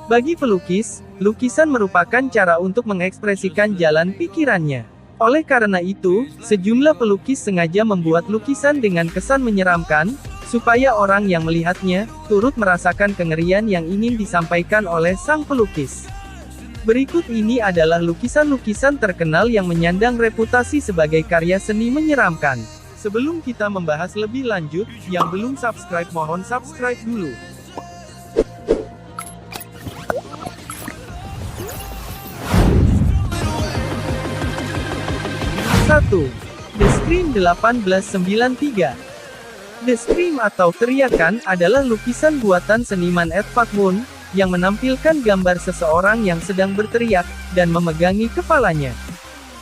Bagi pelukis, lukisan merupakan cara untuk mengekspresikan jalan pikirannya. Oleh karena itu, sejumlah pelukis sengaja membuat lukisan dengan kesan menyeramkan, supaya orang yang melihatnya, turut merasakan kengerian yang ingin disampaikan oleh sang pelukis. Berikut ini adalah lukisan-lukisan terkenal yang menyandang reputasi sebagai karya seni menyeramkan. Sebelum kita membahas lebih lanjut, yang belum subscribe mohon subscribe dulu. 1. The Scream 1893. The Scream atau teriakan adalah lukisan buatan seniman Edvard Munch, yang menampilkan gambar seseorang yang sedang berteriak, dan memegangi kepalanya.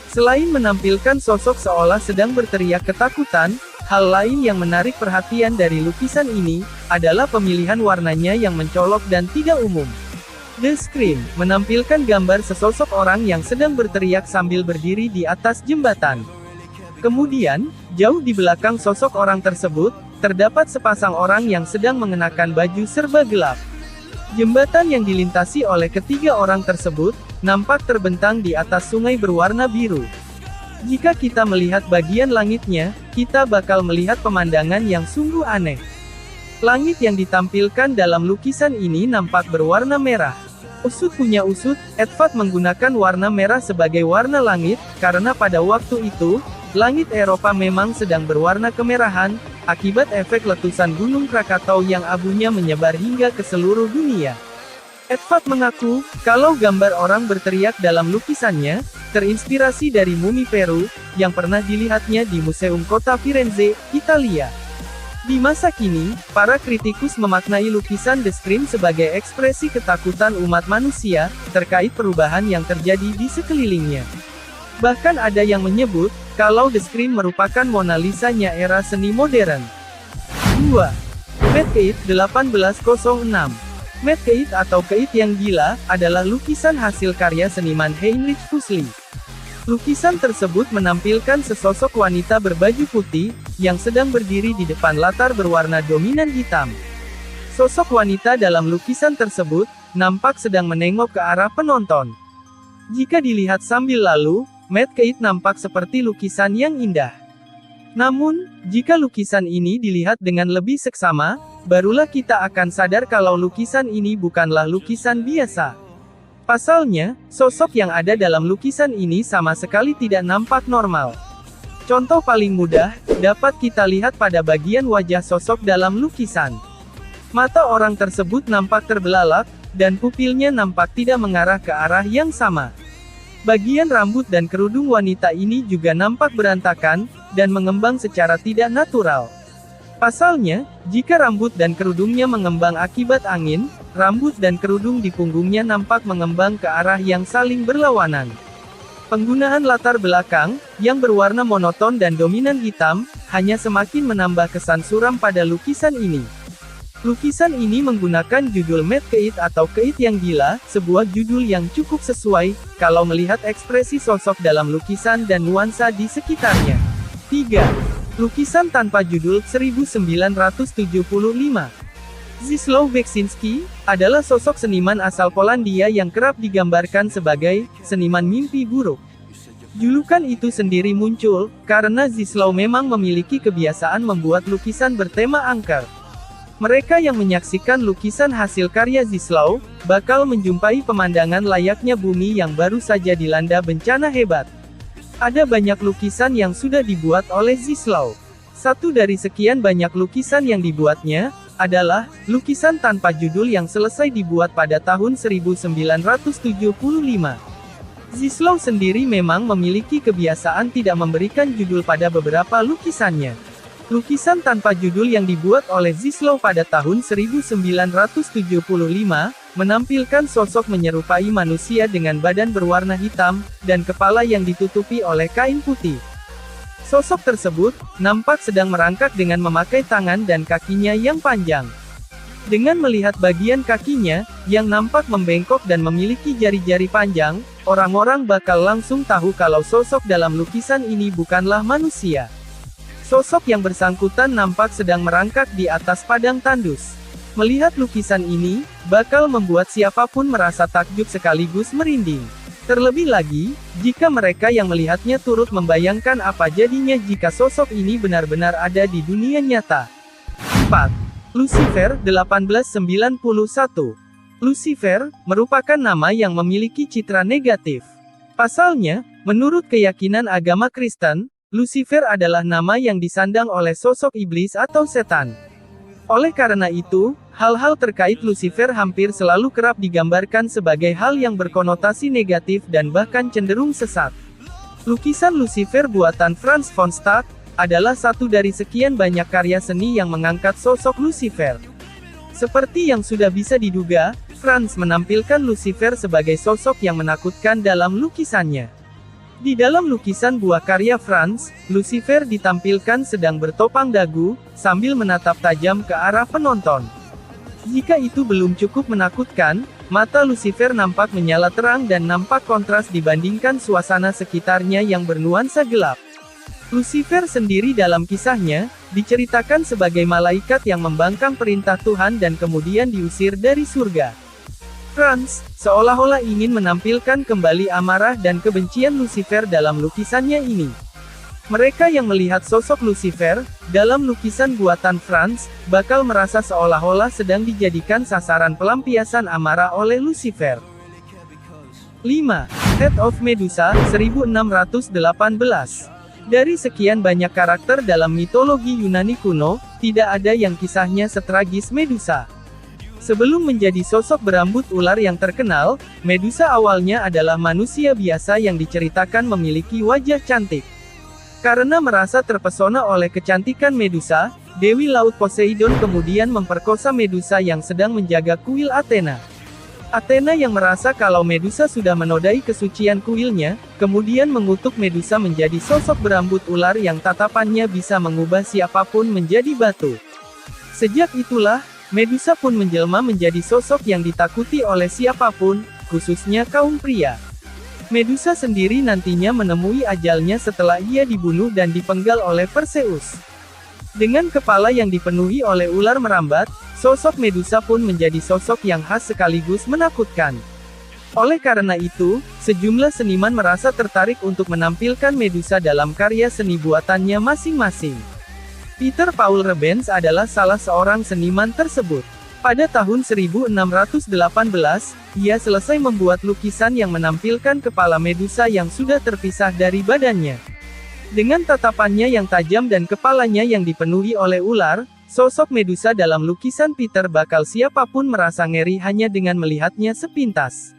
Selain menampilkan sosok seolah sedang berteriak ketakutan, hal lain yang menarik perhatian dari lukisan ini, adalah pemilihan warnanya yang mencolok dan tidak umum. The Scream menampilkan gambar sesosok orang yang sedang berteriak sambil berdiri di atas jembatan. Kemudian, jauh di belakang sosok orang tersebut, terdapat sepasang orang yang sedang mengenakan baju serba gelap. Jembatan yang dilintasi oleh ketiga orang tersebut, nampak terbentang di atas sungai berwarna biru. Jika kita melihat bagian langitnya, kita bakal melihat pemandangan yang sungguh aneh. Langit yang ditampilkan dalam lukisan ini nampak berwarna merah. Usut punya usut, Edvard menggunakan warna merah sebagai warna langit, karena pada waktu itu, langit Eropa memang sedang berwarna kemerahan, akibat efek letusan Gunung Krakatau yang abunya menyebar hingga ke seluruh dunia. Edvard mengaku, kalau gambar orang berteriak dalam lukisannya, terinspirasi dari mumi Peru, yang pernah dilihatnya di Museum Kota Firenze, Italia. Di masa kini, para kritikus memaknai lukisan The Scream sebagai ekspresi ketakutan umat manusia, terkait perubahan yang terjadi di sekelilingnya. Bahkan ada yang menyebut, kalau The Scream merupakan Mona Lisa-nya era seni modern. 2. Mad Kate 1806. Mad Kate atau Kate yang gila, adalah lukisan hasil karya seniman Heinrich Füssli. Lukisan tersebut menampilkan sesosok wanita berbaju putih, yang sedang berdiri di depan latar berwarna dominan hitam. Sosok wanita dalam lukisan tersebut, nampak sedang menengok ke arah penonton. Jika dilihat sambil lalu, Mad Kate nampak seperti lukisan yang indah. Namun, jika lukisan ini dilihat dengan lebih seksama, barulah kita akan sadar kalau lukisan ini bukanlah lukisan biasa. Pasalnya, sosok yang ada dalam lukisan ini sama sekali tidak nampak normal. Contoh paling mudah, dapat kita lihat pada bagian wajah sosok dalam lukisan. Mata orang tersebut nampak terbelalak, dan pupilnya nampak tidak mengarah ke arah yang sama. Bagian rambut dan kerudung wanita ini juga nampak berantakan, dan mengembang secara tidak natural. Pasalnya, jika rambut dan kerudungnya mengembang akibat angin, rambut dan kerudung di punggungnya nampak mengembang ke arah yang saling berlawanan. Penggunaan latar belakang, yang berwarna monoton dan dominan hitam, hanya semakin menambah kesan suram pada lukisan ini. Lukisan ini menggunakan judul Mad Kate atau Kate yang gila, sebuah judul yang cukup sesuai, kalau melihat ekspresi sosok dalam lukisan dan nuansa di sekitarnya. 3. Lukisan tanpa judul 1975. Zdzisław Beksinski adalah sosok seniman asal Polandia yang kerap digambarkan sebagai seniman mimpi buruk. Julukan itu sendiri muncul karena Zdzisław memang memiliki kebiasaan membuat lukisan bertema angker. Mereka yang menyaksikan lukisan hasil karya Zdzisław bakal menjumpai pemandangan layaknya bumi yang baru saja dilanda bencana hebat. Ada banyak lukisan yang sudah dibuat oleh Zdzisław. Satu dari sekian banyak lukisan yang dibuatnya, adalah lukisan tanpa judul yang selesai dibuat pada tahun 1975. Zdzisław sendiri memang memiliki kebiasaan tidak memberikan judul pada beberapa lukisannya. Lukisan tanpa judul yang dibuat oleh Zdzisław pada tahun 1975, menampilkan sosok menyerupai manusia dengan badan berwarna hitam, dan kepala yang ditutupi oleh kain putih. Sosok tersebut, nampak sedang merangkak dengan memakai tangan dan kakinya yang panjang. Dengan melihat bagian kakinya, yang nampak membengkok dan memiliki jari-jari panjang, orang-orang bakal langsung tahu kalau sosok dalam lukisan ini bukanlah manusia. Sosok yang bersangkutan nampak sedang merangkak di atas padang tandus. Melihat lukisan ini, bakal membuat siapapun merasa takjub sekaligus merinding. Terlebih lagi, jika mereka yang melihatnya turut membayangkan apa jadinya jika sosok ini benar-benar ada di dunia nyata. 4. Lucifer, 1891. Lucifer, merupakan nama yang memiliki citra negatif. Pasalnya, menurut keyakinan agama Kristen, Lucifer adalah nama yang disandang oleh sosok iblis atau setan. Oleh karena itu, hal-hal terkait Lucifer hampir selalu kerap digambarkan sebagai hal yang berkonotasi negatif dan bahkan cenderung sesat. Lukisan Lucifer buatan Franz von Stade adalah satu dari sekian banyak karya seni yang mengangkat sosok Lucifer. Seperti yang sudah bisa diduga, Franz menampilkan Lucifer sebagai sosok yang menakutkan dalam lukisannya. Di dalam lukisan buah karya Franz, Lucifer ditampilkan sedang bertopang dagu, sambil menatap tajam ke arah penonton. Jika itu belum cukup menakutkan, mata Lucifer nampak menyala terang dan nampak kontras dibandingkan suasana sekitarnya yang bernuansa gelap. Lucifer sendiri dalam kisahnya, diceritakan sebagai malaikat yang membangkang perintah Tuhan dan kemudian diusir dari surga. Franz, seolah-olah ingin menampilkan kembali amarah dan kebencian Lucifer dalam lukisannya ini. Mereka yang melihat sosok Lucifer, dalam lukisan buatan Franz, bakal merasa seolah-olah sedang dijadikan sasaran pelampiasan amarah oleh Lucifer. 5. Head of Medusa, 1618. Dari sekian banyak karakter dalam mitologi Yunani kuno, tidak ada yang kisahnya setragis Medusa. Sebelum menjadi sosok berambut ular yang terkenal, Medusa awalnya adalah manusia biasa yang diceritakan memiliki wajah cantik. Karena merasa terpesona oleh kecantikan Medusa, Dewi Laut Poseidon kemudian memperkosa Medusa yang sedang menjaga kuil Athena. Athena yang merasa kalau Medusa sudah menodai kesucian kuilnya, kemudian mengutuk Medusa menjadi sosok berambut ular yang tatapannya bisa mengubah siapapun menjadi batu. Sejak itulah, Medusa pun menjelma menjadi sosok yang ditakuti oleh siapapun, khususnya kaum pria. Medusa sendiri nantinya menemui ajalnya setelah ia dibunuh dan dipenggal oleh Perseus. Dengan kepala yang dipenuhi oleh ular merambat, sosok Medusa pun menjadi sosok yang khas sekaligus menakutkan. Oleh karena itu, sejumlah seniman merasa tertarik untuk menampilkan Medusa dalam karya seni buatannya masing-masing. Peter Paul Rubens adalah salah seorang seniman tersebut. Pada tahun 1618, ia selesai membuat lukisan yang menampilkan kepala Medusa yang sudah terpisah dari badannya. Dengan tatapannya yang tajam dan kepalanya yang dipenuhi oleh ular, sosok Medusa dalam lukisan Peter bakal siapapun merasa ngeri hanya dengan melihatnya sepintas.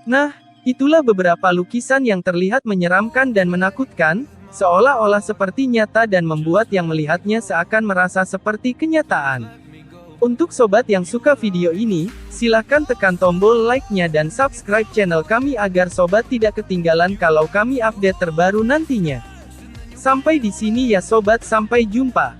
Nah, itulah beberapa lukisan yang terlihat menyeramkan dan menakutkan, seolah-olah seperti nyata dan membuat yang melihatnya seakan merasa seperti kenyataan. Untuk sobat yang suka video ini, silahkan tekan tombol like-nya dan subscribe channel kami agar sobat tidak ketinggalan kalau kami update terbaru nantinya. Sampai di sini ya sobat, sampai jumpa.